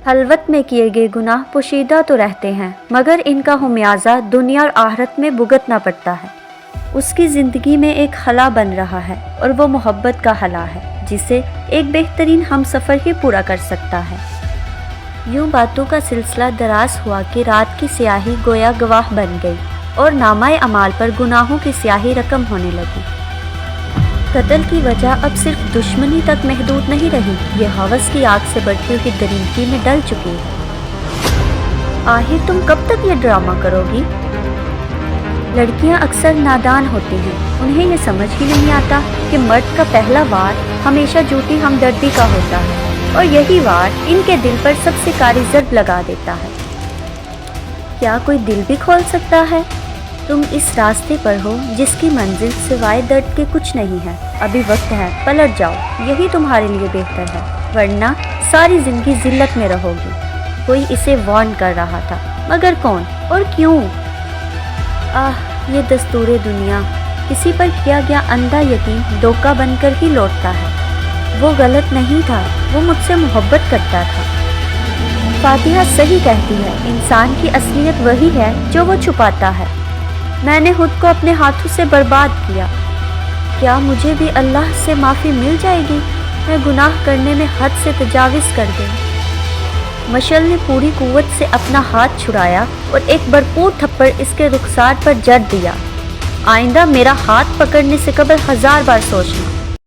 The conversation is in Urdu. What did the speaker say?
خلوت میں کیے گئے گناہ پوشیدہ تو رہتے ہیں مگر ان کا خمیازہ دنیا اور آخرت میں بھگتنا پڑتا ہے۔ اس کی زندگی میں ایک خلا بن رہا ہے اور وہ محبت کا خلا ہے جسے ایک بہترین ہم سفر ہی پورا کر سکتا ہے۔ یوں باتوں کا سلسلہ دراز ہوا کہ رات کی سیاہی گویا گواہ بن گئی اور نامہ اعمال پر گناہوں کی سیاہی رقم ہونے لگی۔ قتل کی وجہ اب صرف دشمنی تک محدود نہیں رہی، یہ ہوس کی آگ سے بڑھتی ہوئی درندگی میں ڈل چکی ہے۔ آخر تم کب تک یہ ڈرامہ کرو گی؟ لڑکیاں اکثر نادان ہوتی ہیں، انہیں یہ سمجھ ہی نہیں آتا کہ مرد کا پہلا وار ہمیشہ جھوٹی ہمدردی کا ہوتا ہے اور یہی وار ان کے دل پر سب سے کاری ضرب لگا دیتا ہے۔ کیا کوئی دل بھی کھول سکتا ہے؟ تم اس راستے پر ہو جس کی منزل سوائے درد کے کچھ نہیں ہے، ابھی وقت ہے، پلٹ جاؤ، یہی تمہارے لیے بہتر ہے، ورنہ ساری زندگی ذلت میں رہو گی۔ کوئی اسے وارن کر رہا تھا، مگر کون اور کیوں؟ یہ دستور دنیا، کسی پر کیا گیا اندھا یقین دھوکہ بن کر ہی لوٹتا ہے۔ وہ غلط نہیں تھا، وہ مجھ سے محبت کرتا تھا۔ فاتحہ صحیح کہتی ہے، انسان کی اصلیت وہی ہے جو وہ چھپاتا ہے۔ میں نے خود کو اپنے ہاتھوں سے برباد کیا، کیا مجھے بھی اللہ سے معافی مل جائے گی؟ میں گناہ کرنے میں حد سے تجاوز کر گئی۔ مشعل نے پوری قوت سے اپنا ہاتھ چھڑایا اور ایک بھرپور تھپڑ اس کے رخسار پر جڑ دیا۔ آئندہ میرا ہاتھ پکڑنے سے قبل 1000 بار سوچنا۔